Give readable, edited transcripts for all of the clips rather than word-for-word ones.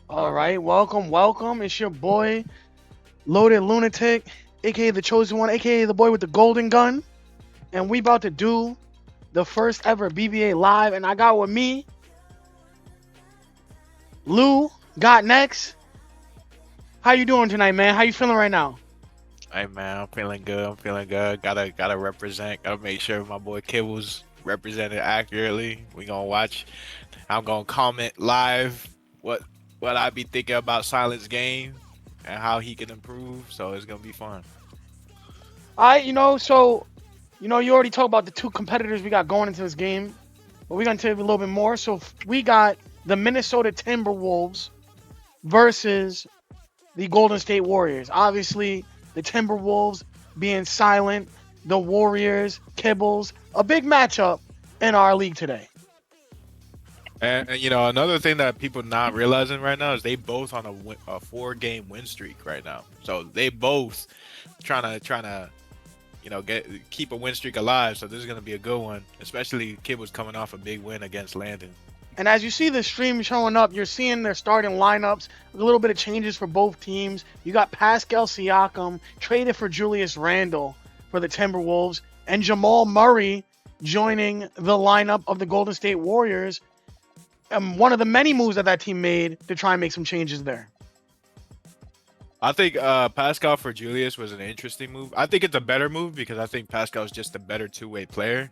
All right, welcome. It's your boy, Loaded Lunatic, aka the Chosen One, aka the boy with the golden gun, and we about to do the first ever BBA live. And I got with me, Lou. Got next. How you doing tonight, man? How you feeling right now? Hey man, I'm feeling good. I'm feeling good. Gotta represent. Gotta make sure my boy Kibble's represented accurately. We gonna watch. I'm gonna comment live what I be thinking about Silence game and how he can improve. So it's gonna be fun. You already talked about the two competitors we got going into this game, but we're gonna tell you a little bit more. So we got the Minnesota Timberwolves versus the Golden State Warriors. Obviously, the Timberwolves being silent, the Warriors, Kibbles, a big matchup in our league today. And another thing that people not realizing right now is they both on a 4 game win streak right now. So they both trying to get keep a win streak alive. So this is gonna be a good one, especially Kid was coming off a big win against Landon. And as you see the stream showing up, you're seeing their starting lineups, a little bit of changes for both teams. You got Pascal Siakam traded for Julius Randle for the Timberwolves, and Jamal Murray joining the lineup of the Golden State Warriors. One of the many moves that team made to try and make some changes there. I think Pascal for Julius was an interesting move. I think it's a better move because I think Pascal is just a better two-way player.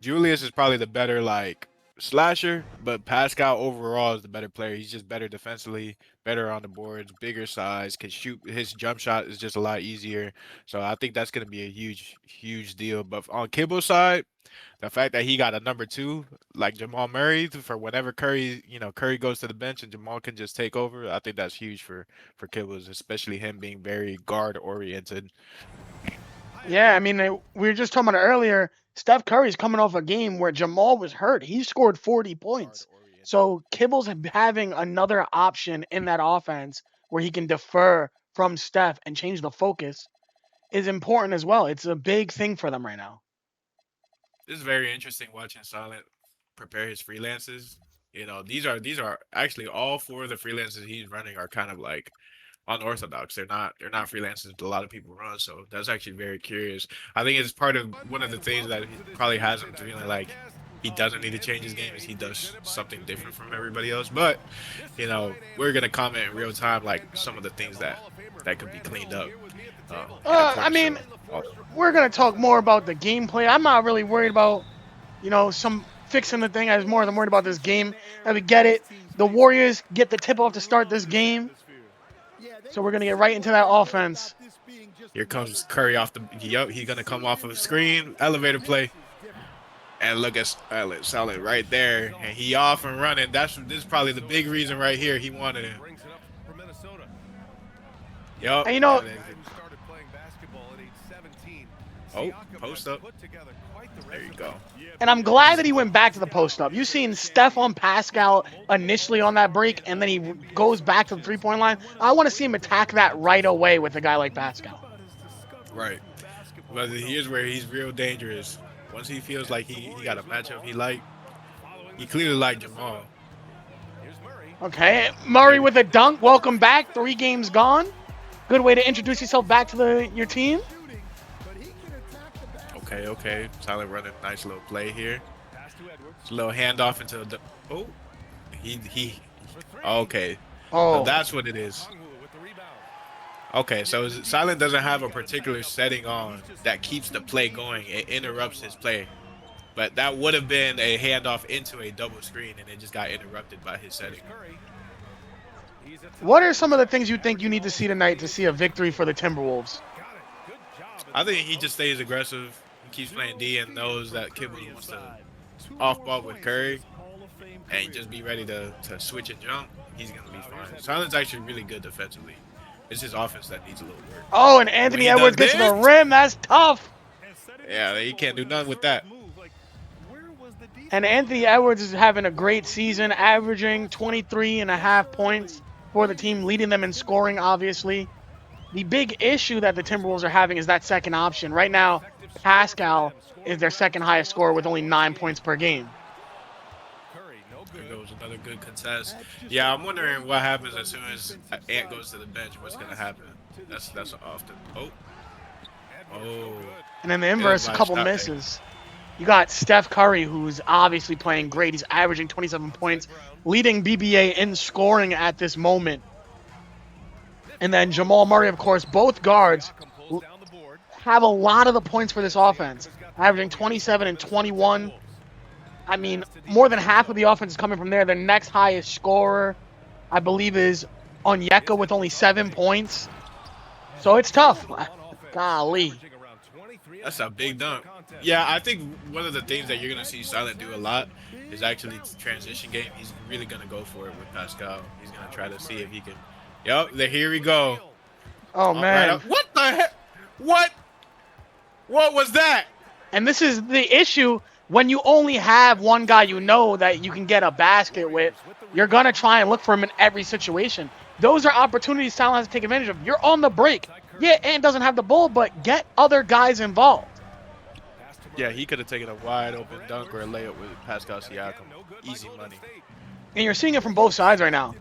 Julius is probably the better like slasher, but Pascal overall is the better player. He's just better defensively, better on the boards, bigger size, can shoot. His jump shot is just a lot easier. So I think that's going to be a huge deal. But on Kibble's side, the fact that he got a number two like Jamal Murray for whenever Curry goes to the bench and Jamal can just take over, I think that's huge for Kibbles, especially him being very guard oriented. Yeah, I mean, we were just talking about it earlier. Steph Curry's coming off a game where Jamal was hurt. He scored 40 points. So Kibble's having another option in that offense where he can defer from Steph and change the focus is important as well. It's a big thing for them right now. This is very interesting watching Silent prepare his freelances. These are actually all four of the freelances he's running are kind of like unorthodox. They're not freelancers that a lot of people run. So that's actually very curious. I think it's part of one of the things that he probably has him feeling like he doesn't need to change his game is he does something different from everybody else. But we're gonna comment in real time like some of the things that could be cleaned up in the I course. mean, So we're going to talk more about the gameplay. I'm not really worried about, some fixing the thing. I was more than worried about this game. And we get it. The Warriors get the tip off to start this game. So we're going to get right into that offense. here comes Curry off the. Yup, he's gonna come off of the screen, elevator play, and look at Salad right there, and he off and running. This is probably the big reason right here. He wanted him. Yup. And And then, oh, post up. There you go. And I'm glad that he went back to the post up. You've seen Steph on Pascal initially on that break, and then he goes back to the 3-point line. I want to see him attack that right away with a guy like Pascal. Right. But here's where he's real dangerous. Once he feels like he got a matchup he clearly liked Jamal. Okay, Murray with a dunk. Welcome back. 3 games gone. Good way to introduce yourself back to your team. Okay. Tyler running nice little play here. It's a little handoff into the. Oh, he. Okay, so Oh, that's what it is. Okay, so Silent doesn't have a particular setting on that keeps the play going. It interrupts his play. But that would have been a handoff into a double screen, and it just got interrupted by his setting. what are some of the things you think you need to see tonight to see a victory for the Timberwolves? I think he just stays aggressive. He keeps playing D and knows that Kibble wants to off ball with Curry and just be ready to switch and jump. He's going to be fine. Silent's actually really good defensively. It's his offense that needs a little work. Oh, and But when Anthony he does Edwards gets to the this, rim. That's tough. yeah, he can't do nothing with that. And Anthony Edwards is having a great season, averaging 23 and a half points for the team, leading them in scoring, obviously. The big issue that the Timberwolves are having is that second option. Right now, Pascal is their second highest scorer with only 9 points per game. There goes another good contest. Yeah, I'm wondering what happens as soon as Ant goes to the bench. What's gonna happen? That's often. Oh, And then the inverse, a ill-advised couple shot there. misses. You got Steph Curry, who's obviously playing great. He's averaging 27 points, leading BBA in scoring at this moment. And then Jamal Murray, of course, both guards have a lot of the points for this offense, averaging 27 and 21. I mean, more than half of the offense is coming from there. Their next highest scorer, I believe, is Onyeka with only 7 points. So it's tough. Golly. That's a big dunk. Yeah, I think one of the things that you're gonna see Silent do a lot is actually transition game. He's really gonna go for it with Pascal. He's gonna try to see if he can. Yep, here we go. Oh, Right man. up. What the heck? What? What was that? And this is the issue when you only have one guy you know that you can get a basket with. You're going to try and look for him in every situation. Those are opportunities Silent has to take advantage of. You're on the break. Yeah, Ant doesn't have the ball, but get other guys involved. Yeah, he could have taken a wide open dunk or a layup with Pascal Siakam. Easy money. And you're seeing it from both sides right now.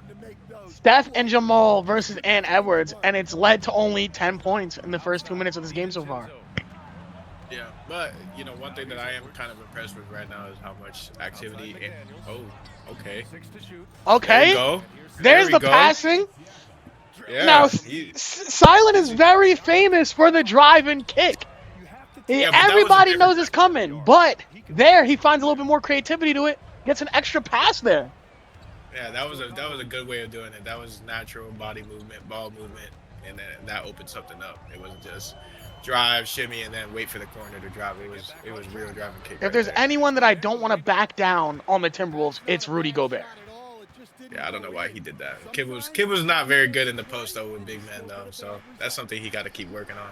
Steph and Jamal versus Ant Edwards, and it's led to only 10 points in the first 2 minutes of this game so far. Yeah, but you know, one thing that I am kind of impressed with right now is how much activity. Okay. Okay, There we go. there's There we the go. passing. Yeah. Now, Silent is very famous for the drive and kick. Yeah, but that was a Everybody different knows it's coming, but there he finds a little bit more creativity to it, gets an extra pass there. Yeah, that was a good way of doing it. That was natural body movement, ball movement, and then that opened something up. It wasn't just drive, shimmy, and then wait for the corner to drive. It was real drive and kick. If there's anyone that I don't want to back down on the Timberwolves, it's Rudy Gobert. Yeah, I don't know why he did that. Kid was not very good in the post though with big men though, so that's something he got to keep working on.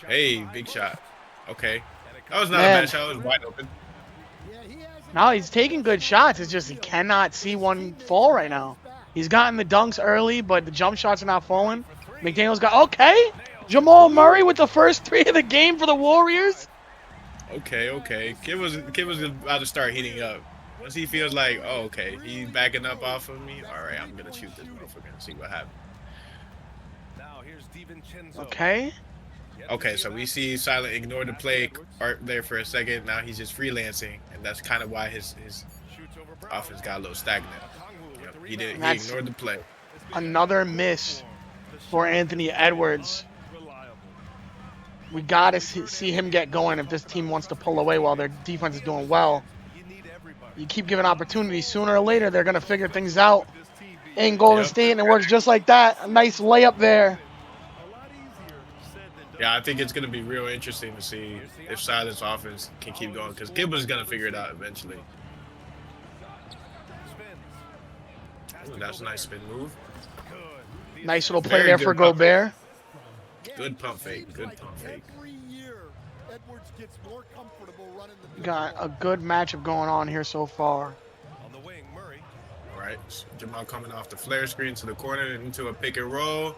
Hey, big shot. Okay, that was not a bad shot. It was wide open. No, he's taking good shots. It's just he cannot see one fall right now. He's gotten the dunks early, but the jump shots are not falling. McDaniel's got okay. Jamal Murray with the first 3 of the game for the Warriors. Okay. Kid was about to start heating up. Once he feels like, oh, okay, he's backing up off of me. All right, I'm gonna shoot this motherfucker and see what happens. Okay. Okay, so we see Silent ignore the play art there for a second. Now he's just freelancing, and that's kind of why his offense got a little stagnant. You know, he ignored the play. Another miss for Anthony Edwards. We got to see him get going if this team wants to pull away while their defense is doing well. You keep giving opportunities. Sooner or later, they're going to figure things out in Golden State, and it works just like that. A nice layup there. Yeah, I think it's going to be real interesting to see if Silent's offense can keep going, because Gibber's going to figure it out eventually. Ooh, that's a nice spin move. Nice little play there for Gobert. Good pump fake. Got a good matchup going on here so far. All right, Jamal coming off the flare screen to the corner into a pick and roll.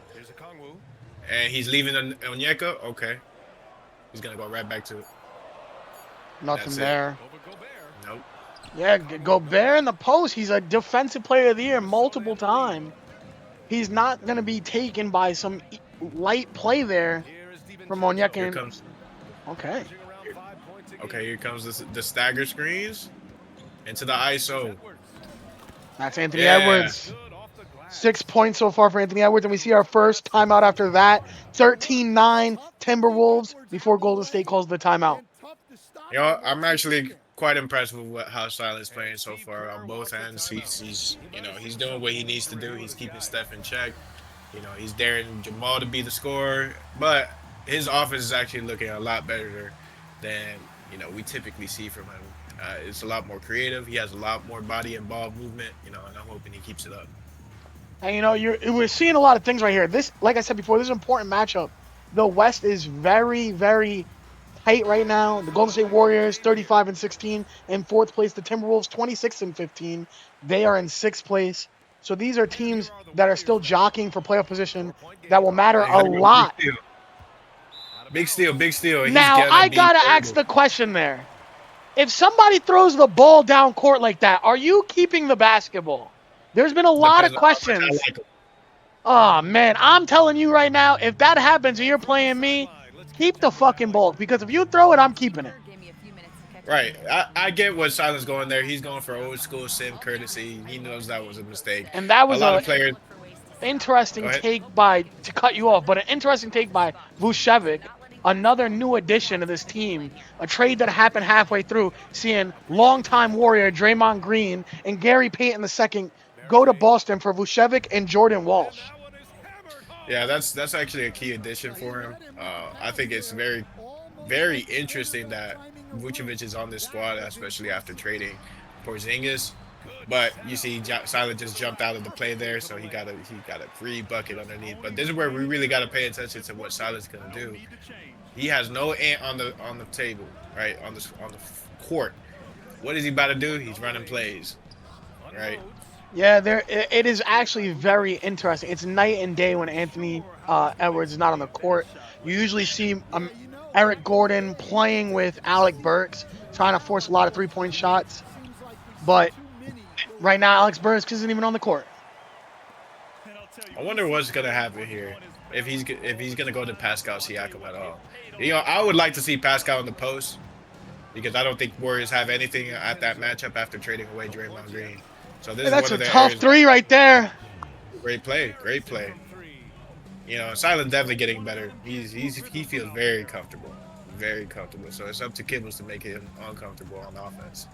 And he's leaving Onyeka. Okay. He's going to go right back to it. Nothing there. Nope. Yeah, Gobert in the post. He's a defensive player of the year multiple times. He's not going to be taken by some light play there from Onyeka. Here comes. Okay. Okay, here comes the stagger screens into the ISO. That's Anthony Edwards. 6 points so far for Anthony Edwards, and we see our first timeout after that. 13-9 Timberwolves before Golden State calls the timeout. You know, I'm actually quite impressed with how Silent's playing so far on both ends. He's doing what he needs to do. He's keeping Steph in check. You know, he's daring Jamal to be the scorer, but his offense is actually looking a lot better than we typically see from him. It's a lot more creative. He has a lot more body and ball movement. And I'm hoping he keeps it up. And we're seeing a lot of things right here. This, like I said before, this is an important matchup. The West is very, very tight right now. The Golden State Warriors 35-16 in 4th place. The Timberwolves 26-15. They are in 6th place. So these are teams that are still jockeying for playoff position that will matter a lot. Big steal. Now I gotta ask the question there. If somebody throws the ball down court like that, are you keeping the basketball? There's been a lot of Depends on how much I questions. like him. Oh man, I'm telling you right now, if that happens and you're playing me, keep the fucking ball because if you throw it, I'm keeping it. Right. I get what Silent's going there. He's going for old school sim courtesy. He knows that was a mistake. And that A was lot a of players. Go interesting ahead. take by to cut you off, but an interesting take by Vucevic, another new addition to this team. A trade that happened halfway through, seeing longtime Warrior Draymond Green and Gary Payton II go to Boston for Vucevic and Jordan Walsh. Yeah, that's actually a key addition for him. I think it's very interesting that Vucevic is on this squad, especially after trading Porzingis. But you see, Silent just jumped out of the play there, so he got a free bucket underneath. But this is where we really got to pay attention to what Silent's gonna do. He has no ant on the table, right on the court. What is he about to do? He's running plays, right? Yeah, it is actually very interesting. It's night and day when Anthony Edwards is not on the court. You usually see Eric Gordon playing with Alec Burks, trying to force a lot of three-point shots. But right now, Alex Burks isn't even on the court. I wonder what's gonna happen here if he's gonna go to Pascal Siakam at all. I would like to see Pascal in the post because I don't think Warriors have anything at that matchup after trading away Draymond Green. So this Hey, is that's one a of the tough areas. three right there. Great play, great play. Silent definitely getting better. He feels very comfortable. So it's up to Kibbles to make him uncomfortable on offense.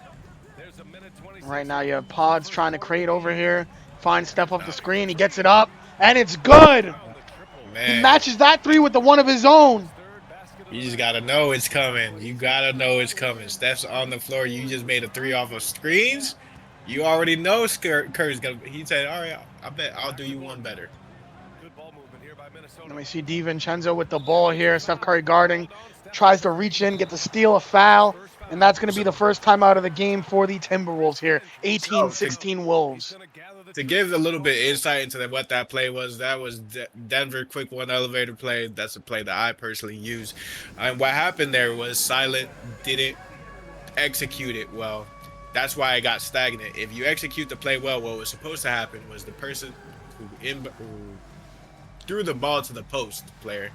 Right now, you have Pods trying to create over here. Finds Steph off the screen. He gets it up, and it's good. He Man, matches that three with the one of his own. you just gotta know it's coming. You gotta know it's coming. Steph's on the floor. You just made a three off of screens. You already know Curry's gonna. He said, "All right, I bet I'll do you one better." Let me see DiVincenzo with the ball here. Steph Curry guarding. Tries to reach in, get the steal, a foul. And that's going to be So, the first time out of the game for the Timberwolves here. so 18-16 Wolves. to give a little bit of insight into what that play was, that was Denver quick one elevator play. That's a play that I personally use. And what happened there was Silent didn't execute it well. That's why it got stagnant. If you execute the play well, what was supposed to happen was the person who threw the ball to the post player.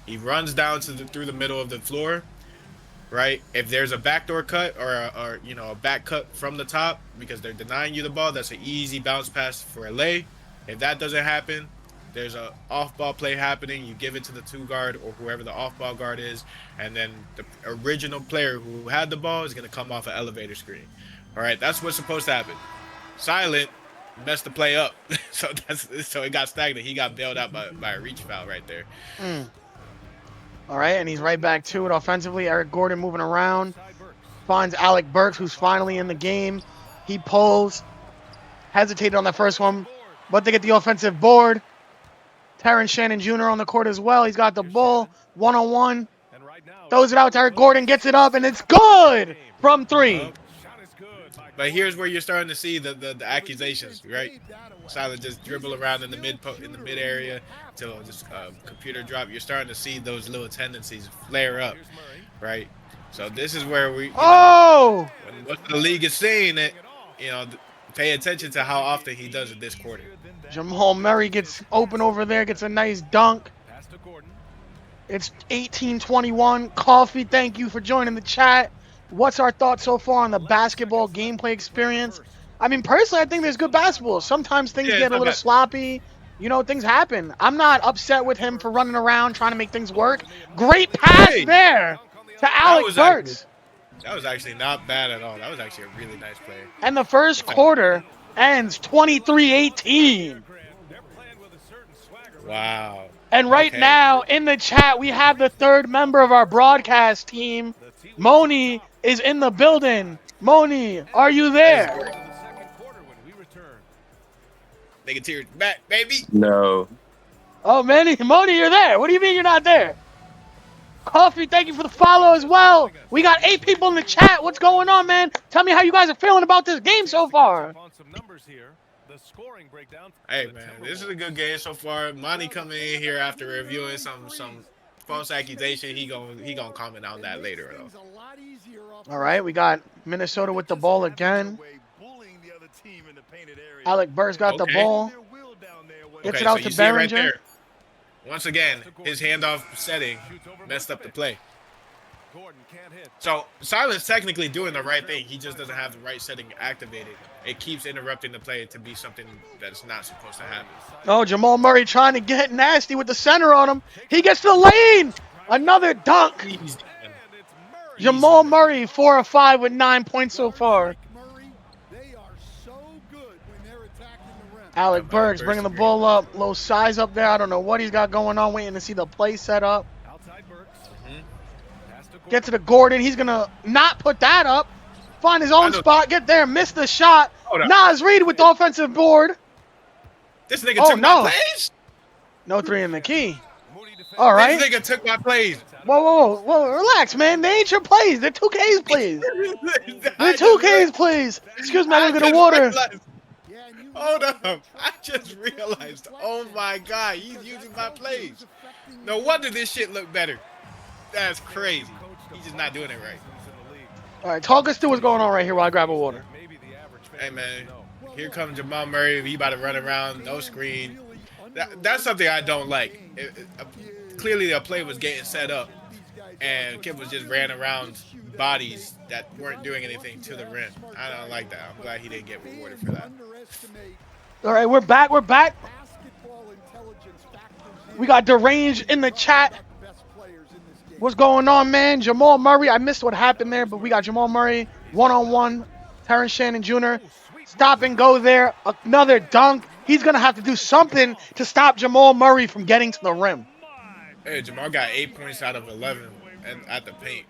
He runs down through the middle of the floor, right? If there's a backdoor cut or a back cut from the top because they're denying you the ball, that's an easy bounce pass for a lay. If that doesn't happen, there's a off ball play happening. You give it to the two guard or whoever the off ball guard is, and then the original player who had the ball is gonna come off an elevator screen. All right, that's what's supposed to happen. Silent messed the play up, so it got stagnant. He got bailed out by a reach foul right there. All right, and he's right back to it offensively. Eric Gordon moving around. Finds Alec Burks, who's finally in the game. He pulls. Hesitated on the first one, but they get the offensive board. Terrence Shannon Jr. on the court as well. He's got the ball, one-on-one. Throws it out to Eric Gordon, gets it up, and it's good from three. But here's where you're starting to see the accusations, right? Silent just dribble around in the mid area till just computer drop. You're starting to see those little tendencies flare up, right? So this is where Oh! when most of the league is saying it, pay attention to how often he does it this quarter. Jamal Murray gets open over there, gets a nice dunk. It's 18-21. Coffee, thank you for joining the chat. What's our thoughts so far on the basketball gameplay experience? I mean, personally, I think there's good basketball. Sometimes things Yeah, get it's a not little bad. sloppy. Things happen. I'm not upset with him for running around trying to make things work. Great pass Hey, there to that Alec was actually Burks. that was actually not bad at all. That was actually a really nice play. And the first quarter ends 23-18. Wow. And right Okay. now in the chat, we have the third member of our broadcast team. Moni is in the building. Moni, are you That is there? great. Negative back, baby. No. Oh, Moni, you're there. What do you mean you're not there? Coffee, thank you for the follow as well. We got 8 people in the chat. What's going on, man? Tell me how you guys are feeling about this game so far. Hey man, this is a good game so far. Monty coming in here after reviewing some false accusation. He gonna comment on that later though. All right, we got Minnesota with the ball again. Alec Burks got the Okay. ball. Gets it Okay, so out to you see it right Behringer. there. Once again, his handoff setting messed up the play. So Silent's technically doing the right thing. He just doesn't have the right setting activated. It keeps interrupting the play to be something that's not supposed to happen. Oh, Jamal Murray trying to get nasty with the center on him. He gets to the lane. Another dunk. Easy, man. Jamal Easy, man. Murray, 4 of 5 with 9 points so far. Alec Burks bringing the ball up. Low size up there. I don't know what he's got going on. Waiting to see the play set up. Get to the Gordon. He's going to not put that up. Find his own spot. Get there. Miss the shot. Nas Reed with the offensive board. This nigga took my plays? No three in the key. All right. This nigga took my plays. Whoa. Relax, man. They ain't your plays. They're 2K's plays. They're 2K's plays. Excuse me. I'm going to get a water. Hold up. I just realized. Oh, my God. He's using my plays. No wonder this shit look better. That's crazy. He's just not doing it right. All right. Talk us through what's going on right here while I grab a water. Hey, man. Here comes Jamal Murray. He about to run around. No screen. That's something I don't like. Clearly, the play was getting set up. And Kip was just ran around bodies that weren't doing anything to the rim. I don't like that. I'm glad he didn't get rewarded for that. All right, we're back. We got Deranged in the chat. What's going on, man? Jamal Murray. I missed what happened there, but we got Jamal Murray one-on-one. Terrence Shannon Jr. Stop and go there. Another dunk. He's going to have to do something to stop Jamal Murray from getting to the rim. Hey, Jamal got 8 points out of 11 at the paint.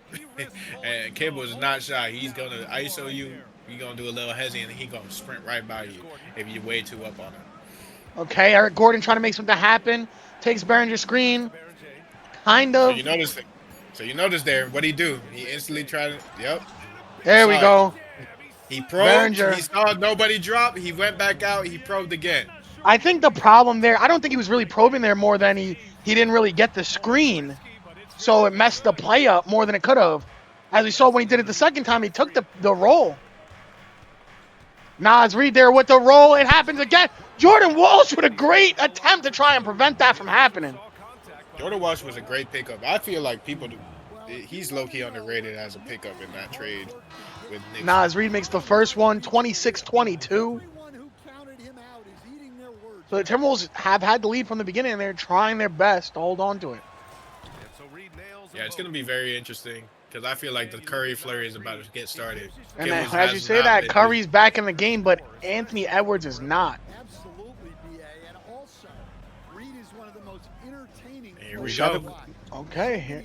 And Kip was not shy. He's going to ISO you. You're going to do a little hezzy, and he's going to sprint right by you if you're way too up on him. Okay, Eric Gordon trying to make something happen. Takes Behringer's screen. Kind of. So you notice there, what'd he do? He instantly tried to, yep. There we go. He probed, he saw nobody drop, he went back out, he probed again. I think the problem there, I don't think he was really probing there more than he didn't really get the screen. So it messed the play up more than it could have. As we saw when he did it the second time, he took the roll. Nas Reed there with the roll. It happens again. Jordan Walsh with a great attempt to try and prevent that from happening. Jordan Walsh was a great pickup. I feel like he's low-key underrated as a pickup in that trade with Knicks. Nas Reed makes the first one, 26-22. So the Timberwolves have had the lead from the beginning, and they're trying their best to hold on to it. Yeah, it's going to be very interesting because I feel like the Curry flurry is about to get started. And then, as you say that, Curry's back in the game, but Anthony Edwards is not. Here we go. Okay.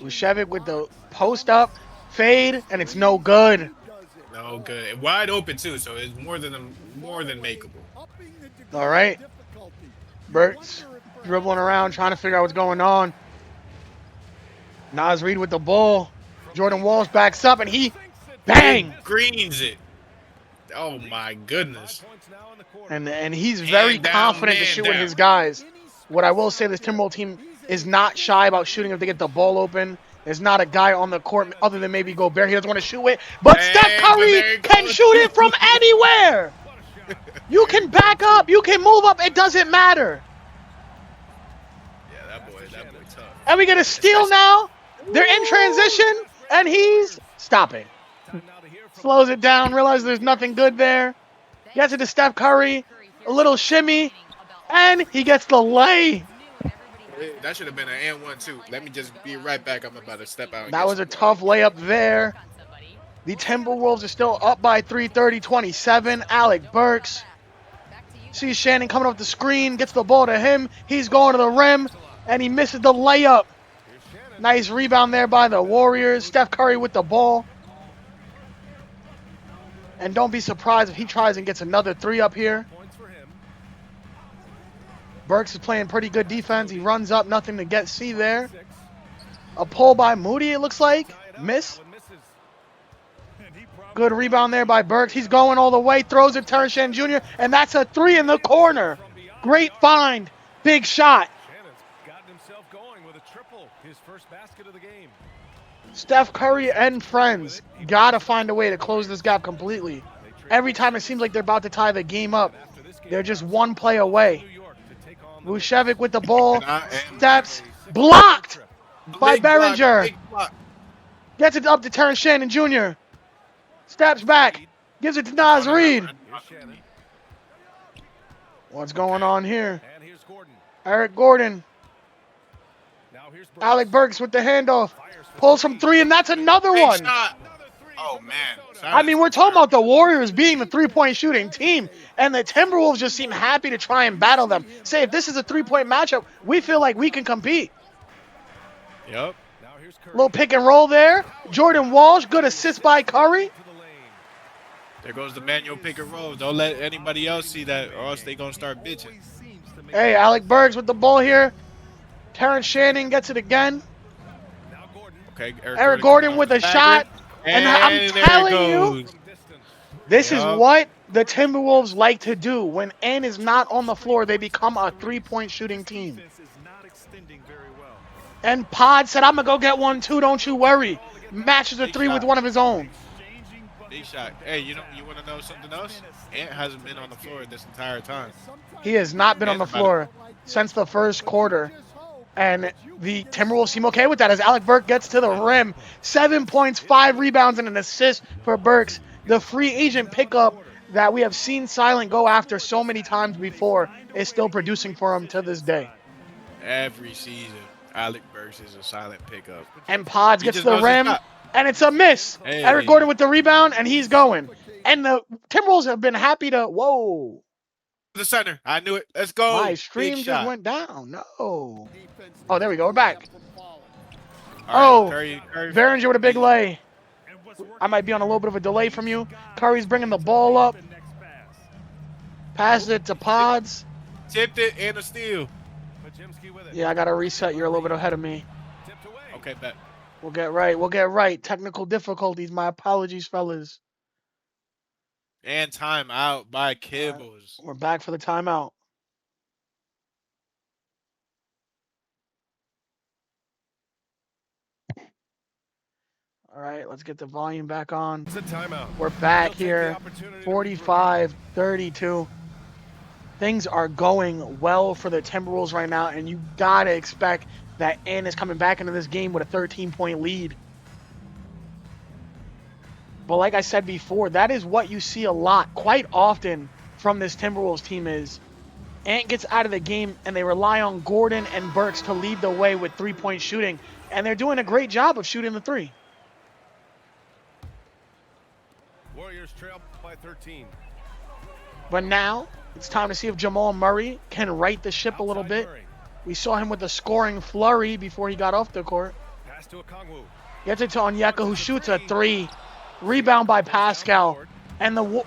Vucevic with the post-up fade, and it's no good. No good. Wide open, too, so it's more than makeable. All right. Burks dribbling around, trying to figure out what's going on. Nas Reed with the ball. Jordan Walsh backs up, and he, bang! Greens it. Oh, my goodness. And he's very confident to shoot with his guys. What I will say, this Timberwolves team is not shy about shooting if they get the ball open. There's not a guy on the court other than maybe Gobert. He doesn't want to shoot it. But Steph Curry can shoot it from anywhere. You can back up. You can move up. It doesn't matter. Yeah, that boy tough. And we get a steal now. They're in transition, and he's stopping. Slows it down, realizes there's nothing good there. Gets it to Steph Curry. A little shimmy. And he gets the lay. That should have been an and one, too. Let me just be right back. I'm about to step out. That was a tough layup there. The Timberwolves are still up by 3, 30-27. Alec Burks sees Shannon coming off the screen, gets the ball to him. He's going to the rim, and he misses the layup. Nice rebound there by the Warriors. Steph Curry with the ball. And don't be surprised if he tries and gets another three up here. Burks is playing pretty good defense. He runs up, nothing to see there. A pull by Moody, it looks like. Miss. Good rebound there by Burks. He's going all the way, throws it to Terrence Shannon Jr., and that's a three in the corner. Great find. Big shot. Steph Curry and friends gotta find a way to close this gap completely. Every time it seems like they're about to tie the game up, they're just one play away. Vucevic with the ball, steps, blocked by Big block, Behringer. big block. Gets it up to Terrence Shannon Jr. Steps back, gives it to Nas Reed. What's going on here? Eric Gordon. Alec Burks with the handoff. Pulls from three, and that's another Big one. shot. Oh man. I mean, we're talking about the Warriors being the three-point shooting team, and the Timberwolves just seem happy to try and battle them. Say, if this is a three-point matchup, we feel like we can compete. Yep. Little pick and roll there. Jordan Walsh, good assist by Curry. There goes the manual pick and roll. Don't let anybody else see that, or else they gonna start bitching. Hey, Alec Burks with the ball here. Terrence Shannon gets it again. Okay, Eric Gordon with a shot. And I'm telling you, this is what the Timberwolves like to do. When N is not on the floor, they become a three-point shooting team. And Pod said, I'm going to go get one too, don't you worry. Matches a three with one of his own. Big shot. Hey, you want to know something else? Ant hasn't been on the floor this entire time. He has not been on the floor since the first quarter. And the Timberwolves seem okay with that as Alec Burks gets to the rim. 7 points, 5 rebounds, and an assist for Burks. The free agent pickup that we have seen Silent go after so many times before is still producing for him to this day. Every season, Alec Burks is a silent pickup. And Pods gets to the rim, and it's a miss. Hey. Eric Gordon with the rebound, and he's going. And the Timberwolves have been happy to, whoa. The center. I knew it. Let's go. My stream Big just shot. went down. No. Oh, there we go. We're back. All right, Curry. Behringer with a big lay. I might be on a little bit of a delay from you. Curry's bringing the ball up. Passes it to Pods. Tipped it and a steal. Yeah, I got to reset. You're a little bit ahead of me. Okay, bet. We'll get right. We'll get right. Technical difficulties. My apologies, fellas. And time out by Kibbles. We're back for the timeout. All right, let's get the volume back on. It's a timeout. We're back here, 45-32. Things are going well for the Timberwolves right now, and you got to expect that N is coming back into this game with a 13-point lead. But like I said before, that is what you see a lot, quite often from this Timberwolves team is Ant gets out of the game, and they rely on Gordon and Burks to lead the way with three-point shooting, and they're doing a great job of shooting the three. Warriors trail by 13. But now, it's time to see if Jamal Murray can right the ship a little bit. We saw him with a scoring flurry before he got off the court. Pass to Okongwu. Gets it to Onyeka, who shoots a three. Rebound by Pascal. And the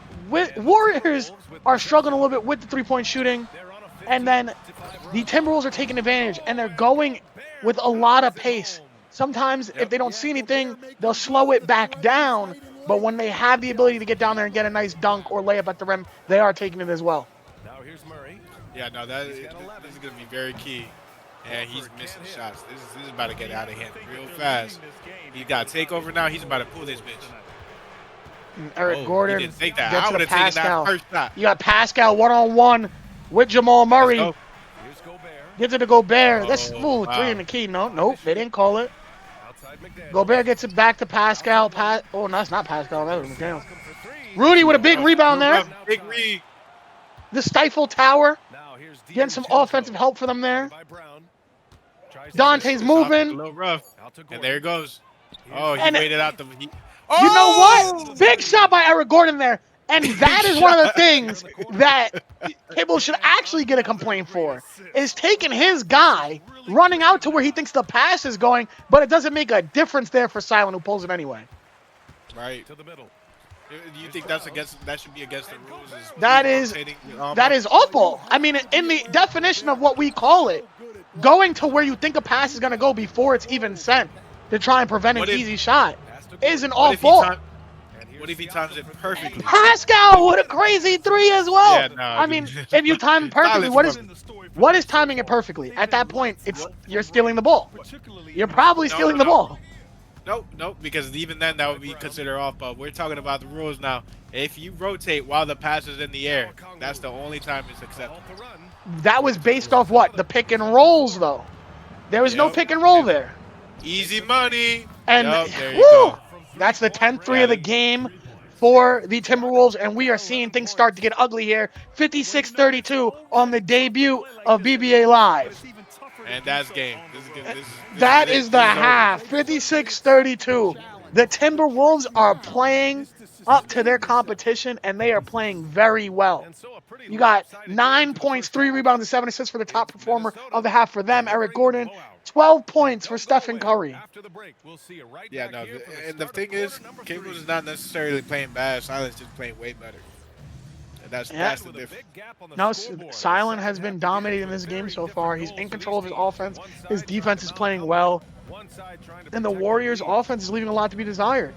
Warriors are struggling a little bit with the three-point shooting. And then the Timberwolves are taking advantage, and they're going with a lot of pace. Sometimes, if they don't see anything, they'll slow it back down. But when they have the ability to get down there and get a nice dunk or layup at the rim, they are taking it as well. Now here's Murray. Yeah, no, this is going to be very key. And he's missing shots. This is about to get out of hand real fast. He got a takeover now. He's about to pull this bitch. And Eric Gordon he didn't take that. gets I to would have taken Pascal. that first shot. You got Pascal one-on-one with Jamal Murray. Here's Gobert. Gets it to Gobert. That's wow. three in the key. Nope, they didn't call it. Outside McDaniel. Gobert gets it back to Pascal. Oh, no, that's not Pascal. That was McDaniel. Rudy with a big rebound there. Big read. The Stifle Tower. Now here's Getting some offensive help for them there. By Brown. Tries to Dante's miss. A moving. little rough. Out to And Gordon. there it goes. Oh, he And- waited out the... You know what? Big shot by Eric Gordon there. And that is one of the things that people should actually get a complaint for, is taking his guy, running out to where he thinks the pass is going, but it doesn't make a difference there for Silent, who pulls it anyway. Right. To the middle. Do you think that should be against the rules? That is awful. I mean, in the definition of what we call it, going to where you think a pass is going to go before it's even sent to try and prevent an easy shot is an awful. What if he times it perfectly? Pascal with a crazy three as well. Yeah, no, I mean, dude. if you time it perfectly, Silence what is timing it perfectly? At that point, you're stealing the ball. You're probably stealing the ball. Nope, nope, because even then that would be considered off. But we're talking about the rules now. If you rotate while the pass is in the air, that's the only time it's acceptable. That was based off what? The pick and rolls, though. There was no Yep. pick and roll there. Easy money. And, Yup, there you woo! go. That's the 10-3 of the game for the Timberwolves, and we are seeing things start to get ugly here. 56-32 on the debut of BBA Live. And that's game. This That is is it. the This is over. half, 56-32. The Timberwolves are playing up to their competition, and they are playing very well. You got 9 points, 3 rebounds, and 7 assists for the top performer of the half for them, Eric Gordon. 12 points for Stephen Curry. Yeah, no, and the thing is, Cables is not necessarily playing bad. Silence just playing way better. And that's the difference. No, Silent has been dominating this game so far. He's in control of his offense. His defense is playing well. And the Warriors' offense is leaving a lot to be desired.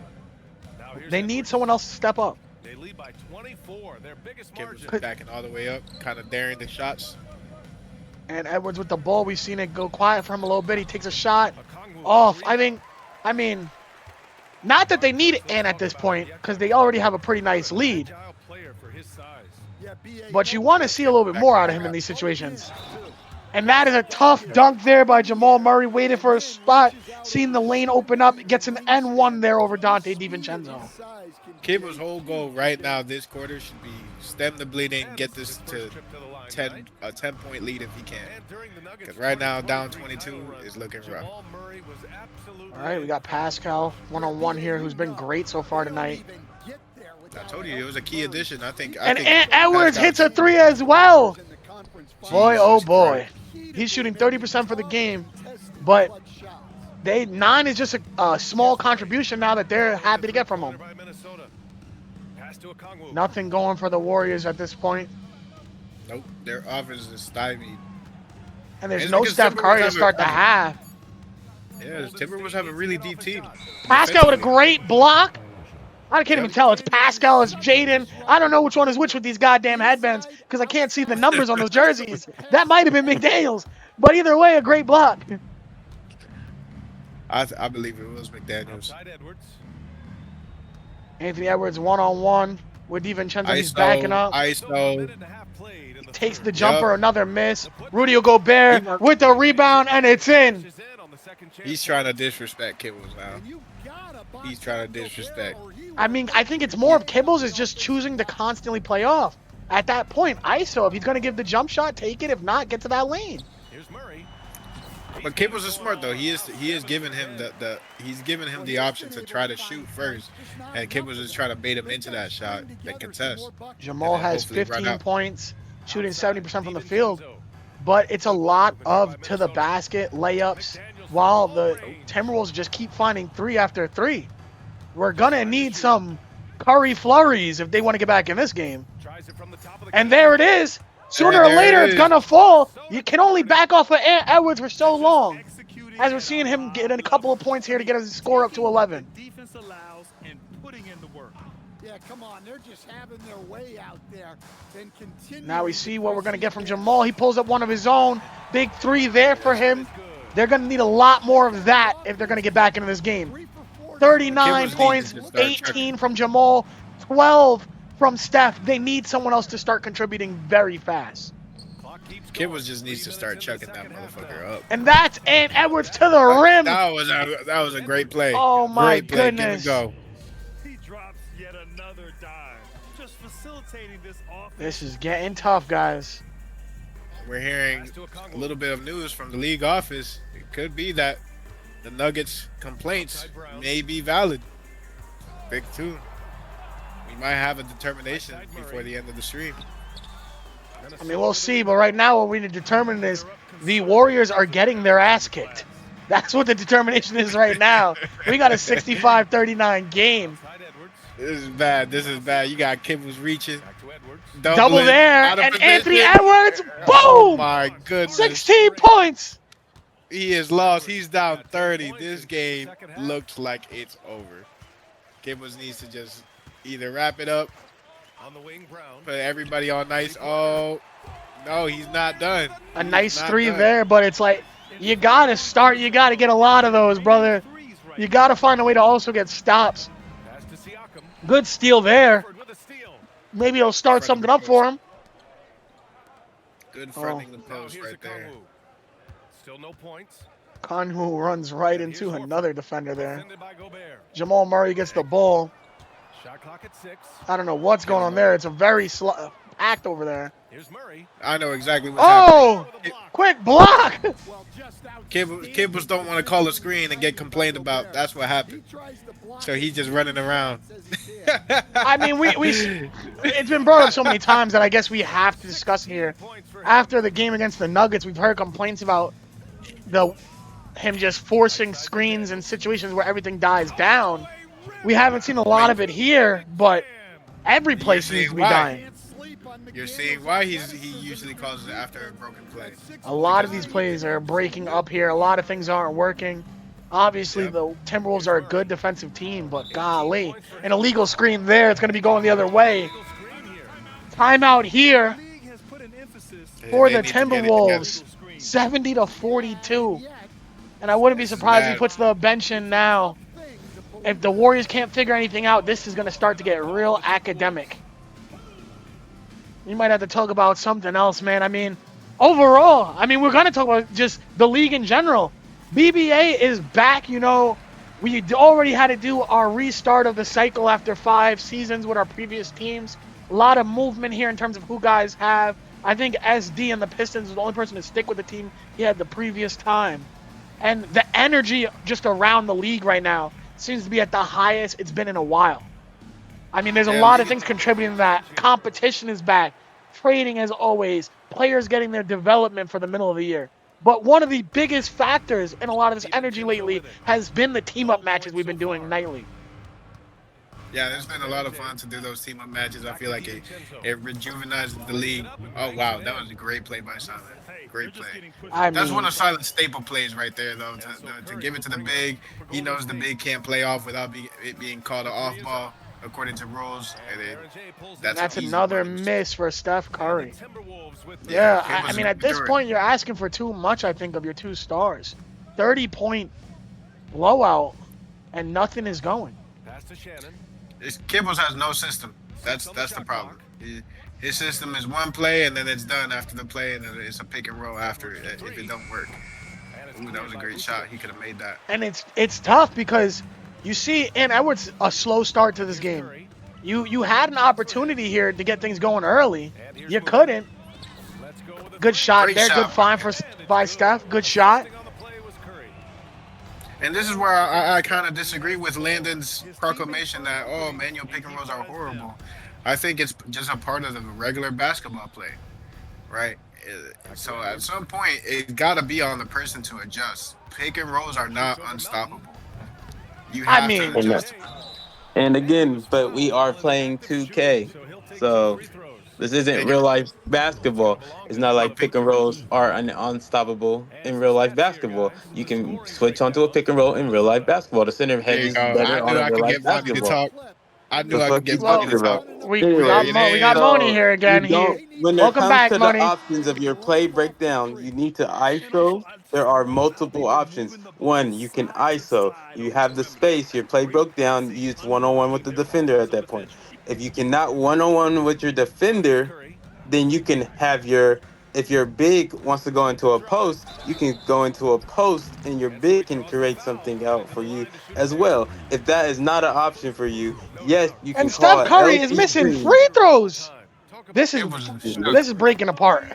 They need someone else to step up. They lead by 24. Their biggest Cables margin. just backing all the way up, kind of daring the shots. And Edwards with the ball, we've seen it go quiet for him a little bit. He takes a shot off. I mean, not that they need it in at this point, because they already have a pretty nice lead. But you want to see a little bit more out of him in these situations. And that is a tough dunk there by Jamal Murray, waiting for a spot, seeing the lane open up, gets an N1 there over Dante DiVincenzo. Cables' whole goal right now this quarter should be stem the bleeding, get this to a 10-point lead if he can. Because right now, down 22 is looking rough. All right, we got Pascal one-on-one here, who's been great so far tonight. I told you it was a key addition. I think Edwards hits a 3 as well. Boy, oh boy. He's shooting 30% for the game, but 9 is just a small contribution now that they're happy to get from him. Nothing going for the Warriors at this point. Nope, their offense is stymied. And there's It's no because Steph Curry to Timberwolves start the half. Yeah, the Timberwolves have a really deep team. Pascal with a great block. I can't even tell. It's Pascal, it's Jaden. I don't know which one is which with these goddamn headbands because I can't see the numbers on those jerseys. That might have been McDaniels. But either way, a great block. I believe it was McDaniels. Anthony Edwards one-on-one with DiVincenzo. He's backing up. ISO. He takes the jumper, another miss. Rudy Gobert with the rebound, and it's in. He's trying to disrespect Kibbles now. He's trying to disrespect. I mean, I think it's more of Kibbles is just choosing to constantly play off. At that point, ISO, if he's going to give the jump shot, take it. If not, get to that lane. But Kibbles is smart though. He is giving him the option to try to shoot first, and Kibbles is trying to bait him into that shot and contest. Jamal has hopefully run 15 out. points, shooting 70% from the field, but it's a lot of to the basket layups, while the Timberwolves just keep finding 3 after 3. We're gonna need some Curry flurries if they want to get back in this game. And there it is. Sooner or There later, it it's is. gonna fall. You can only back off of Edwards for so long. As we're seeing him get in a couple of points here to get his score up to 11. Defense allows and putting in the work. Yeah, come on, they're just having their way out there. Then continue. Now we see what we're gonna get from Jamal. He pulls up one of his own. Big 3 there for him. They're gonna need a lot more of that if they're gonna get back into this game. 39 Kibbles points, needs to start 18 from Jamal, 12 from Steph. They need someone else to start contributing very fast. Kibbles just needs to start chucking that motherfucker up. And that's Edwards to the rim. That was a great play. Oh my great play. goodness. Give it go. He drops yet another dime, just facilitating this offense. This is getting tough, guys. We're hearing a little bit of news from the league office. It could be that the Nuggets' complaints may be valid. Big 2. We might have a determination before the end of the stream. I mean, we'll see, but right now what we need to determine is the Warriors are getting their ass kicked. That's what the determination is right now. We got a 65-39 game. This is bad. This is bad. You got Kibbles reaching. Double doubling, there, out of and position. Anthony Edwards, Oh boom! my goodness. 16 points. He is lost. He's down 30. This game looks like it's over. Kibbles needs to just either wrap it up, put everybody on nice. Oh, no, he's not done. A nice Not 3 done. there, but it's like, you got to start. You got to get a lot of those, brother. You got to find a way to also get stops. Pass to Siakam. Good steal there. Ford with a steal. Maybe it'll start something up for him. Good Oh. fronting the Now post here's right there. Okongwu. Still no points. Konhu runs right into another defender there. Defended by Gobert. Jamal Murray gets the ball. Shot clock at 6. I don't know what's going on there. It's a very packed over there. Here's Murray. I know exactly what's happening. Oh, quick block. Well, just out. Kibbles don't want to call a screen and get complained about. That's what happened. So he's just running around. I mean, it's been brought up so many times that I guess we have to discuss here. After the game against the Nuggets, we've heard complaints about him just forcing screens in situations where everything dies down. We haven't seen a lot of it here, but every play seems to be dying. You're seeing why he usually calls it after a broken play. A lot of these plays are breaking up here. A lot of things aren't working. Obviously, the Timberwolves are a good defensive team, but golly, an illegal screen there. It's going to be going the other way. Timeout here for the Timberwolves, 70-42. And I wouldn't be surprised if he puts the bench in now. If the Warriors can't figure anything out, this is going to start to get real academic. You might have to talk about something else, man. I mean, overall, we're going to talk about just the league in general. BBA is back. You know, we already had to do our restart of the cycle after 5 seasons with our previous teams. A lot of movement here in terms of who guys have. I think SD and the Pistons is the only person to stick with the team he had the previous time. And the energy just around the league right now seems to be at the highest it's been in a while. I mean, there's a lot of things contributing to that. Competition is back. Trading as always. Players getting their development for the middle of the year. But one of the biggest factors in a lot of this energy lately has been the team-up matches we've been doing nightly. Yeah, it's been a lot of fun to do those team-up matches. I feel like it rejuvenizes the league. Oh, wow, that was a great play by Silent. Great play. That's one of Silent's staple plays right there, though, to give it to the big. He knows the big can't play off without it being called an off ball according to rules. And that's another miss for Steph Curry. Yeah, I mean, at this point, you're asking for too much, I think, of your 2 stars. 30-point blowout, and nothing is going. Kibbles has no system. That's the problem. His system is one play, and then it's done after the play, and then it's a pick and roll after it if it don't work. Ooh, that was a great shot. He could have made that. And it's tough because you see in Edwards a slow start to this game. You had an opportunity here to get things going early. You couldn't. Good shot there. Good find by Steph. Good shot. And this is where I kind of disagree with Landon's proclamation that, oh, man, your pick and rolls are horrible. I think it's just a part of the regular basketball play, right? So at some point, it's got to be on the person to adjust. Pick and rolls are not unstoppable. You have to adjust. And again, but we are playing 2K, so this isn't real life basketball. It's not like pick and rolls are unstoppable in real life basketball. You can switch onto a pick and roll in real life basketball. The center hedges better on a real life basketball. I knew I could get money to talk. We got Moni here again. When it comes to the options of your play breakdown, you need to ISO. There are multiple options. One, you can ISO. You have the space. Your play broke down. You use one-on-one with the defender at that point. If you cannot one-on-one with your defender, then you can have if your big wants to go into a post, you can go into a post and your big can create something out for you as well. If that is not an option for you, yes, you can and call Steph Curry is missing free throws. This is breaking apart.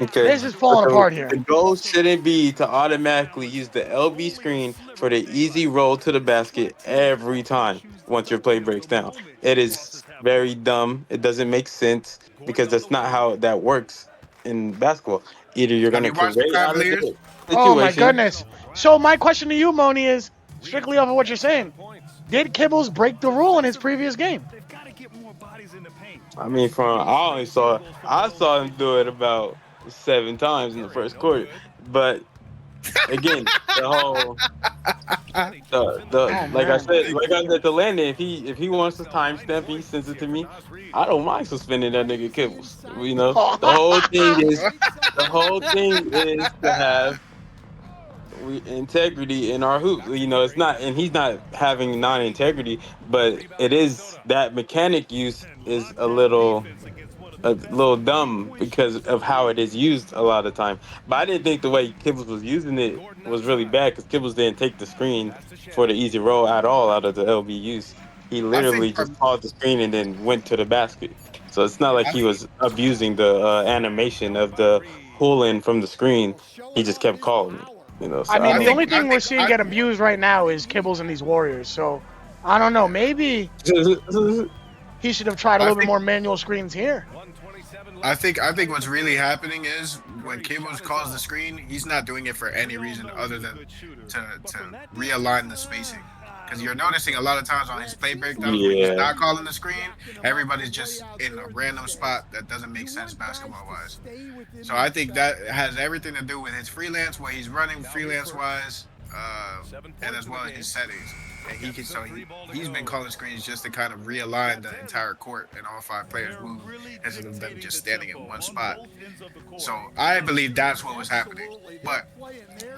Okay. This is falling apart here. The goal shouldn't be to automatically use the LB screen for the easy roll to the basket every time once your play breaks down. It is very dumb. It doesn't make sense because that's not how that works in basketball. Either you're going to create out of the situation. Oh my goodness. So my question to you, Moni, is strictly off of what you're saying. Did Kibbles break the rule in his previous game? I mean, I saw him do it about 7 times in the first quarter, but again, the whole like I said to Landon, if he wants to timestamp, he sends it to me. I don't mind suspending that nigga Kibbles. You know, the whole thing is to have integrity in our hoop. You know, it's not, and he's not having non-integrity, but it is that mechanic use is a little dumb because of how it is used a lot of time. But I didn't think the way Kibbles was using it was really bad because Kibbles didn't take the screen for the easy roll at all out of the LBUs. He I think literally just called the screen and then went to the basket. So it's not like I he was abusing the animation of the pull in from the screen. He just kept calling it. You know, I so I mean, I the don't. only think I thing we're think seeing I get abused right now is Kibbles and these Warriors. So I don't know. Maybe he should have tried a I little bit think more manual screens here. I think what's really happening is when Cables calls the screen, he's not doing it for any reason other than to realign the spacing. Because you're noticing a lot of times on his play breakdowns when he's Yeah. not calling the screen, everybody's just in a random spot that doesn't make sense basketball wise. So I think that has everything to do with his freelance, what he's running freelance wise, and as well as his settings. And he's been calling screens just to kind of realign the entire court and all five players move instead of them just standing in one spot. So I believe that's what was happening. But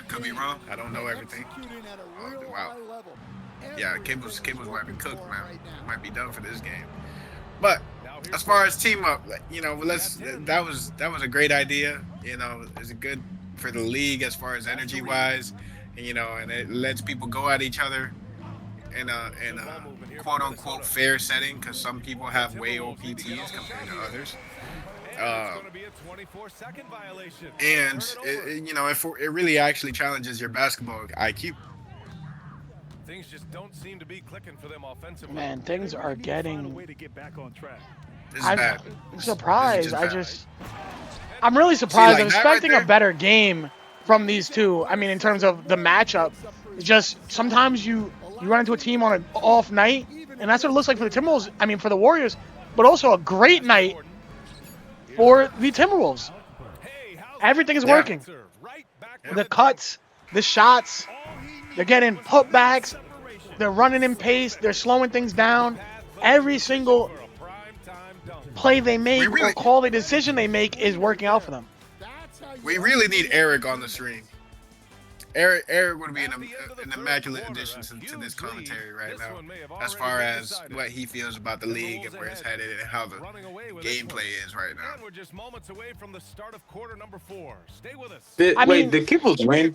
could be wrong. I don't know everything. Oh, wow. Yeah, Cables might be cooked, man. Might be done for this game. But as far as team up, that was a great idea. You know, it's good for the league as far as energy wise, and it lets people go at each other in a quote unquote fair setting because some people have way OPTs compared to others. Um, and it really actually challenges your basketball IQ. Things just don't seem to be clicking for them offensively. Man, things are getting. This is I'm bad. surprised. Bad. I'm really surprised. like I'm that right expecting a there? better game from these two. I mean, in terms of the matchup, it's just sometimes you run into a team on an off night, and that's what it looks like for the Timberwolves. I mean, for the Warriors, but also a great night for the Timberwolves. Everything is working. The cuts, the shots, they're getting putbacks, they're running in pace, they're slowing things down. Every single play they make or call the decision they make is working out for them. We really need Eric on the screen. Eric would be an immaculate addition to this commentary right now, as far as what he feels about the league and where it's headed and how the gameplay is right now. We're just moments away from the start of quarter number 4. Stay with us. Wait, did Kibbles win?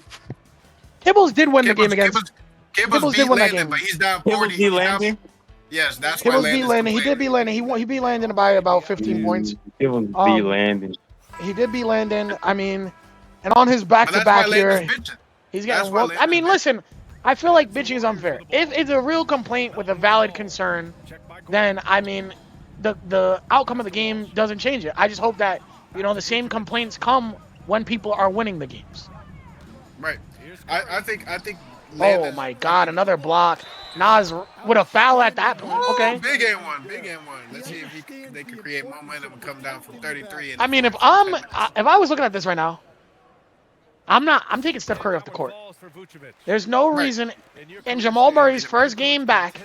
Kibbles did win the game against. Kibbles did beat win that Landon, game. but he's down Kibbles 40. beat Landon? Yes, that's why Kibbles beat Landon's Landon. He did complaining. beat Landon. He beat Landon by about 15 points. Kibbles beat Landon. He did beat Landon. I mean, and on his But that's why back-to-back here, Landon's bitching. he's That's getting why whooped. I mean, Landon's listen, I feel like bitching is unfair. If it's a real complaint with a valid concern, then I mean, the outcome of the game doesn't change it. I just hope that the same complaints come when people are winning the games. Right. I think Oh Landon. my God, another block. Nas with a foul at that point. Okay. Big and one. Let's see if they can create momentum and come down from 33. I mean, if I was looking at this right now, I'm taking Steph Curry off the court. There's no reason in Jamal Murray's first game back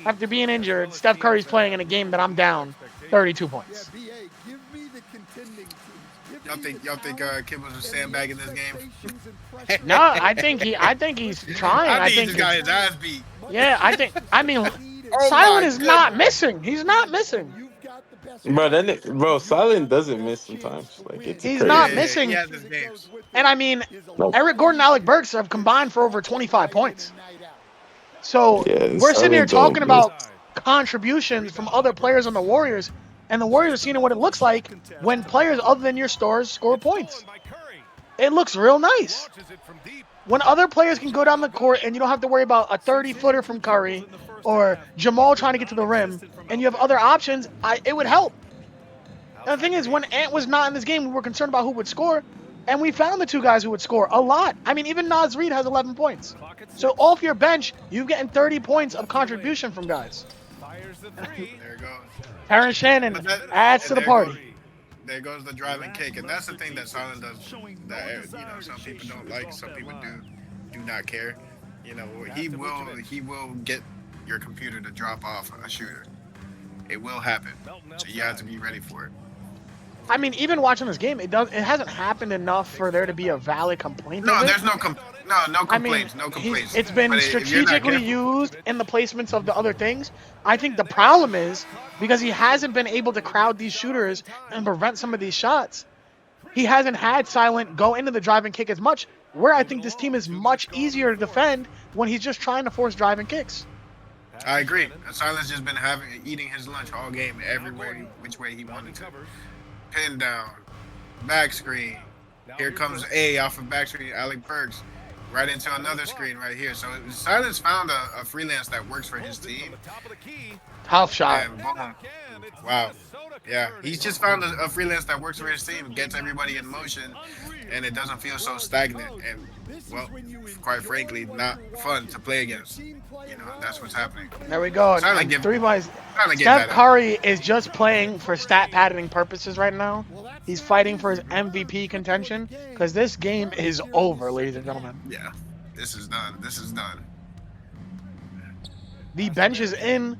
after being injured, Steph Curry's playing in a game that I'm down 32 points. Y'all think Kibbles is sandbagging this game? No, I think he's trying. I think he just got his ass beat. Yeah, I mean, Oh Silent my is not goodness. missing. He's not missing. Bro, Silent doesn't miss sometimes. Like it's He's crazy. not missing. He has his games. And I mean, Nope. Eric Gordon and Alec Burks have combined for over 25 points. So Yeah, we're sitting here Silent don't talking miss. about contributions from other players on the Warriors, and the Warriors are seeing what it looks like when players other than your stars score points. It looks real nice. When other players can go down the court and you don't have to worry about a 30-footer from Curry or Jamal trying to get to the rim, and you have other options, it would help. And the thing is, when Ant was not in this game, we were concerned about who would score, and we found the two guys who would score a lot. I mean, even Naz Reid has 11 points. So off your bench, you're getting 30 points of contribution from guys. There it goes. Terrence Shannon But that- adds to and the there party. goes- There goes the driving cake, and that's the thing that Silent does. That some people don't like, some people do not care. He will get your computer to drop off a shooter. It will happen, so you have to be ready for it. I mean, even watching this game, it hasn't happened enough for there to be a valid complaint. No, of it. there's no No I mean, complaints. No complaints. it's been But if you're not strategically careful, used in the placements of the other things. I think the problem is because he hasn't been able to crowd these shooters and prevent some of these shots. He hasn't had Silent go into the drive and kick as much, where I think this team is much easier to defend when he's just trying to force drive and kicks. I agree. Silas just been eating his lunch all game, everywhere, which way he wanted to. Pin down, back screen. Here comes A off of back screen, Alec Burks, right into another screen right here. So Silas found a freelance that works for his team. Tough shot. And boom. Wow. Yeah, he's just found a freelance that works for his team, gets everybody in motion, and it doesn't feel so stagnant and, well, quite frankly, not fun to play against. You know, that's what's happening. There we go. Trying to get 3 points. that Steph out. Curry is just playing for stat padding purposes right now. He's fighting for his MVP contention because this game is over, ladies and gentlemen. Yeah, this is done. This is done. The bench is in,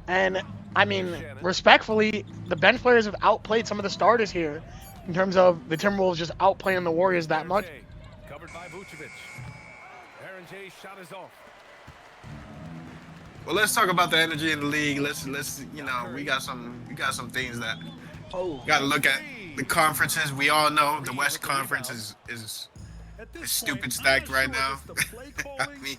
and I mean, respectfully, the bench players have outplayed some of the starters here in terms of the Timberwolves just outplaying the Warriors that much. Covered by Vucevic. Aaron J's shot is off. Well, let's talk about the energy in the league. Let's you know, we got some things that got to look at. The conferences, we all know the West Conference is stupid stacked right now. I mean,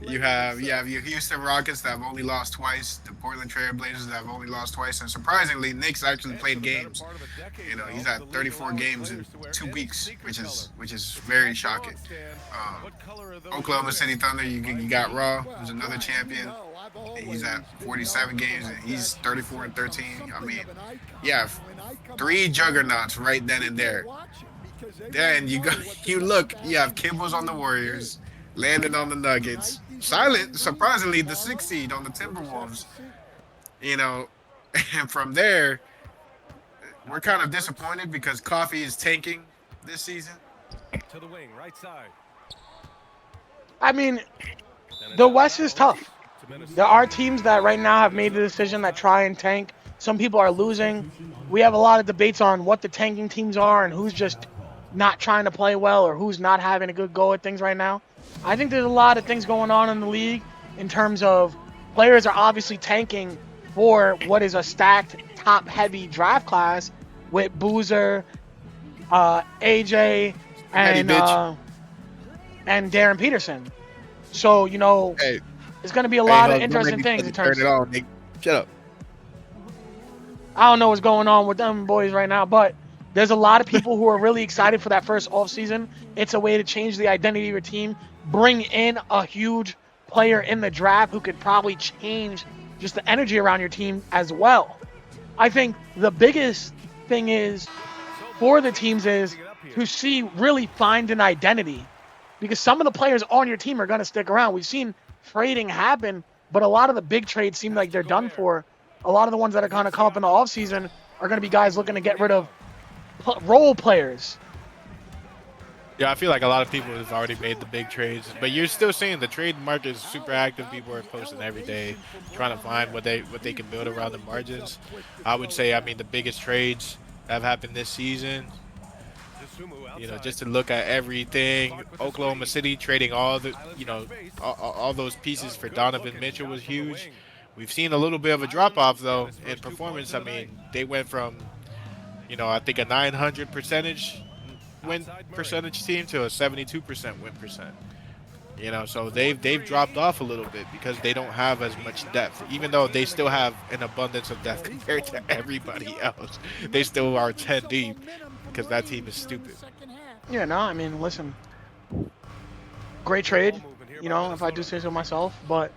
you have your Houston Rockets that have only lost twice, the Portland Trail Blazers that have only lost twice, and surprisingly, Knicks actually played games. You know, he's at 34 games in 2 weeks, which is very shocking. Oklahoma City Thunder, you got Raw, who's another champion. He's at 47 games and he's 34-13. I mean, yeah, 3 juggernauts right then and there. Then you have Kimball's on the Warriors, Landon on the Nuggets, Silent, surprisingly, the 6th seed on the Timberwolves. You know, and from there, we're kind of disappointed because Coffee is tanking this season. To the wing, right side. I mean, the West is tough. There are teams that right now have made the decision that try and tank. Some people are losing. We have a lot of debates on what the tanking teams are and who's just not trying to play well or who's not having a good go at things right now. I think there's a lot of things going on in the league in terms of players are obviously tanking for what is a stacked, top-heavy draft class with Boozer, AJ, and Darren Peterson. So, you know, it's going to be a lot of interesting things in terms of... Shut up. I don't know what's going on with them boys right now, but there's a lot of people who are really excited for that first offseason. It's a way to change the identity of your team, bring in a huge player in the draft who could probably change just the energy around your team as well. I think the biggest thing is for the teams is to really find an identity, because some of the players on your team are going to stick around. We've seen trading happen, but a lot of the big trades seem like they're done for. A lot of the ones that are going to come up in the offseason are going to be guys looking to get rid of role players. Yeah, I feel like a lot of people have already made the big trades, but you're still seeing the trade market is super active. People are posting every day, trying to find what they can build around the margins. I would say, I mean, the biggest trades that have happened this season, you know, just to look at everything. Oklahoma City trading all the, you know, all those pieces for Donovan Mitchell was huge. We've seen a little bit of a drop-off, though, in performance. I mean, they went from, you know, I think a 900 win percentage team to a 72% win percent. You know, so they've dropped off a little bit because they don't have as much depth. Even though they still have an abundance of depth compared to everybody else, they still are 10 deep because that team is stupid. Yeah, no, I mean, listen, great trade, you know, if I do say so myself, but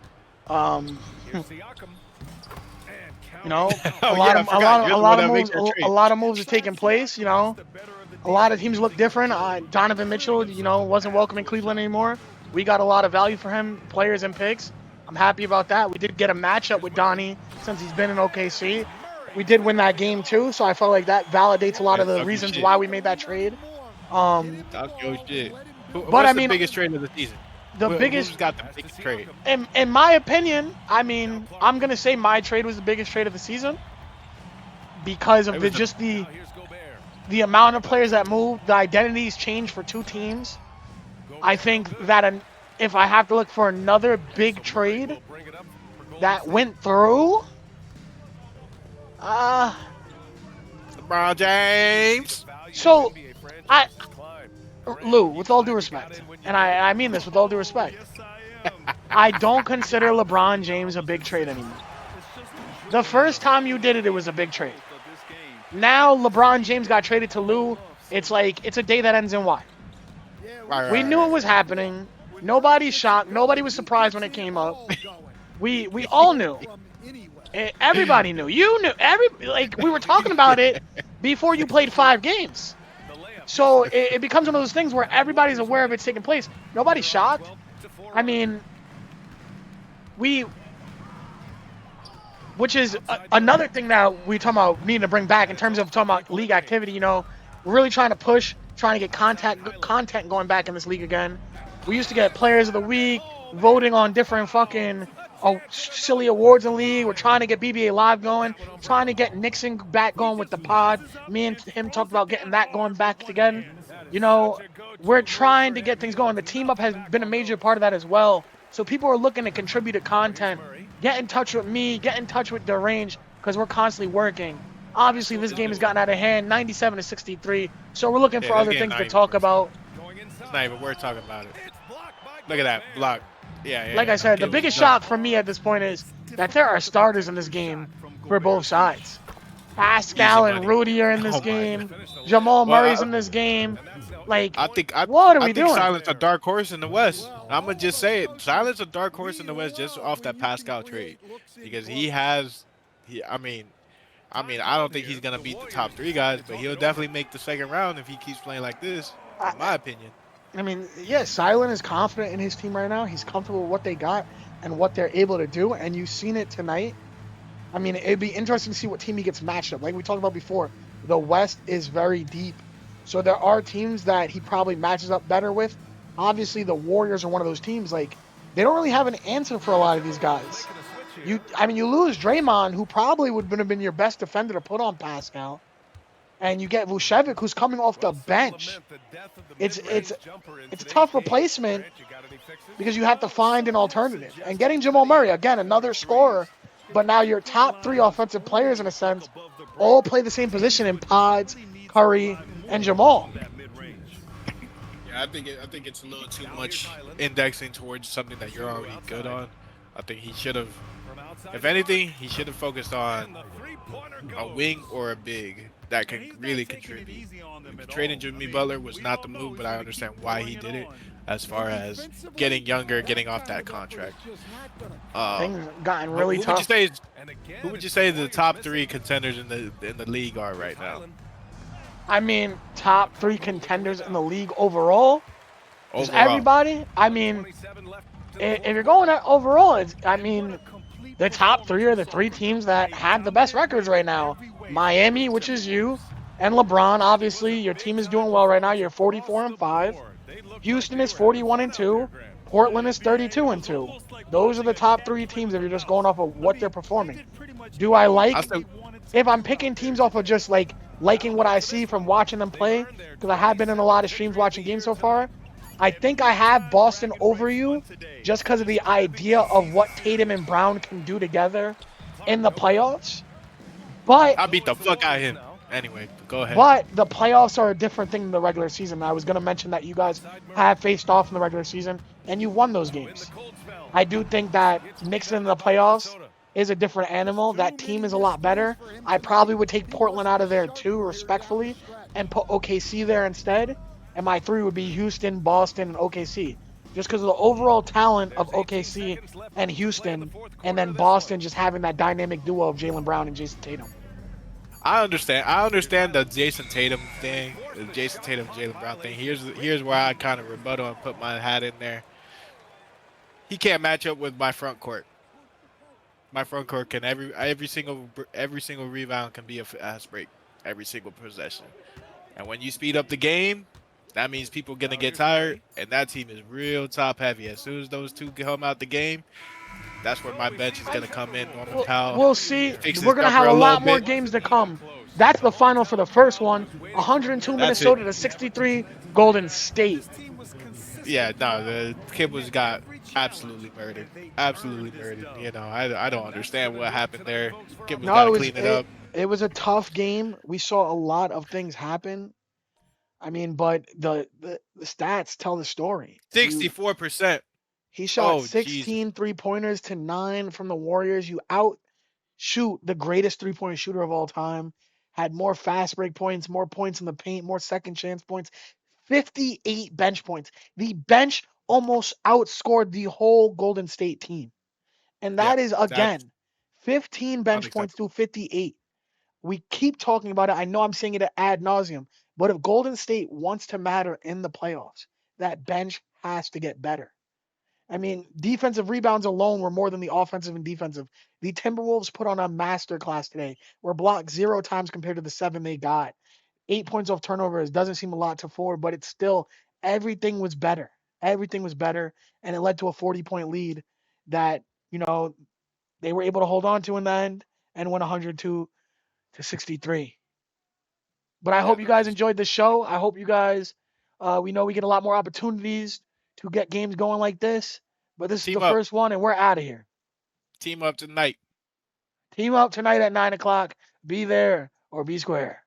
you know, a lot of moves are taking place. You know, a lot of teams look different. Donovan Mitchell, you know, wasn't welcome in Cleveland anymore. We got a lot of value for him, players and picks. I'm happy about that. We did get a matchup with Donnie since he's been in OKC. We did win that game too, so I felt like that validates a lot of the reasons why we made that trade. Talk your shit. But I mean, the biggest trade of the season? Who's got the biggest trade? In my opinion, I mean, I'm gonna say my trade was the biggest trade of the season because of the amount of players that moved, the identities changed for 2 teams. I think that if I have to look for another big trade that went through, LeBron James. so I, Lou, with all due respect, and I mean this with all due respect, I don't consider LeBron James a big trade anymore. The first time you did it, it was a big trade. Now LeBron James got traded to Lou. It's like it's a day that ends in Y. We knew it was happening. Nobody's shocked. Nobody was surprised when it came up. We all knew. Everybody knew. You knew. We were talking about it before you played 5 games. So it becomes one of those things where everybody's aware of it's taking place. Nobody's shocked. I mean, which is another thing that we talking about needing to bring back in terms of talking about league activity. You know, we're really trying to get content going back in this league again. We used to get players of the week, voting on different fucking silly awards in the league. We're trying to get BBA Live going, trying to get Nixon back going with the pod. Me and him talked about getting that going back again. You know, we're trying to get things going. The team up has been a major part of that as well. So people are looking to contribute to content. Get in touch with me, get in touch with Derange, because we're constantly working. Obviously, this game has gotten out of hand, 97-63. So we're looking for other things to talk about. It's not even worth talking about it. Look at that block. Yeah. Like I said, the biggest shock for me at this point is that there are starters in this game for both sides. Pascal and Rudy are in this game. Jamal Murray's in this game. Like, what are we doing? Silence a dark horse in the West. I'm gonna just say it. Silence a dark horse in the West just off that Pascal trade, because I mean, I don't think he's gonna beat the top 3 guys, but he'll definitely make the second round if he keeps playing like this. In my opinion. I mean, yeah, Silent is confident in his team right now. He's comfortable with what they got and what they're able to do, and you've seen it tonight. I mean, it'd be interesting to see what team he gets matched up. Like we talked about before, the West is very deep. So there are teams that he probably matches up better with. Obviously, the Warriors are one of those teams. Like, they don't really have an answer for a lot of these guys. You lose Draymond, who probably would have been your best defender to put on Pascal. And you get Vucevic, who's coming off the bench. It's a tough replacement because you have to find an alternative. And getting Jamal Murray, again, another scorer, but now your top 3 offensive players, in a sense, all play the same position in Pods, Curry, and Jamal. Yeah, I think it's a little too much indexing towards something that you're already good on. I think he should have, if anything, he should have focused on a wing or a big that can really contribute. Trading Jimmy Butler was not the move, but I understand why he did it as far as getting younger, getting off that contract. Things gotten really tough. Who would you say the top 3 contenders in the league are right now? I mean, top 3 contenders in the league overall? Just everybody? I mean, if you're going at overall, the top 3 are the 3 teams that have the best records right now. Miami, which is you, and LeBron. Obviously, your team is doing well right now. You're 44-5. Houston is 41-2. Portland is 32-2. Those are the top 3 teams if you're just going off of what they're performing. Do I like? If I'm picking teams off of just liking what I see from watching them play, because I have been in a lot of streams watching games so far, I think I have Boston over you just because of the idea of what Tatum and Brown can do together in the playoffs. But I beat the fuck out of him. Anyway, go ahead. But the playoffs are a different thing than the regular season. I was going to mention that you guys have faced off in the regular season, and you won those games. I do think that mixing in the playoffs is a different animal. That team is a lot better. I probably would take Portland out of there too, respectfully, and put OKC there instead. And my 3 would be Houston, Boston, and OKC. Just because of the overall talent of OKC and Houston, and then Boston just having that dynamic duo of Jaylen Brown and Jason Tatum. I understand the Jason Tatum thing, the Jason Tatum, Jaylen Brown thing. Here's where I kind of rebuttal and put my hat in there. He can't match up with my front court. My front court can every single rebound can be a fast break, every single possession. And when you speed up the game, that means people gonna get tired, and that team is real top heavy. As soon as those 2 come out the game, That's where my bench is gonna come in. Norman We'll, Powell we'll see. fix his We're gonna jumper have a a little lot more bit. games to come. That's the final for the first one. 102 That's it. Minnesota to 63 Golden State. Yeah, no, the kid was got absolutely murdered. Absolutely murdered. You know, I don't understand what happened there. Kid was got No, to clean it up. it was a tough game. We saw a lot of things happen. I mean, but the stats tell the story. 64%. He shot Oh, Jesus. 16 three-pointers to 9 from the Warriors. You outshoot the greatest three-point shooter of all time. Had more fast break points, more points in the paint, more second chance points. 58 bench points. The bench almost outscored the whole Golden State team. And Yeah, that is, that's again, 15 bench points to unacceptable. 58. We keep talking about it. I know I'm saying it ad nauseum, but if Golden State wants to matter in the playoffs, that bench has to get better. I mean, defensive rebounds alone were more than the offensive and defensive. The Timberwolves put on a masterclass today. Were blocked 0 times compared to the 7 they got. 8 points off turnovers doesn't seem a lot to forward, but it's still everything was better. Everything was better, and it led to a 40-point lead that they were able to hold on to in the end and win 102 to 63. But I Yeah, hope you no, guys this enjoyed the show. I hope you guys, we know we get a lot more opportunities to get games going like this. But this is the team up. first one, and we're out of here. Team up tonight. Team up tonight at 9 o'clock. Be there or be square.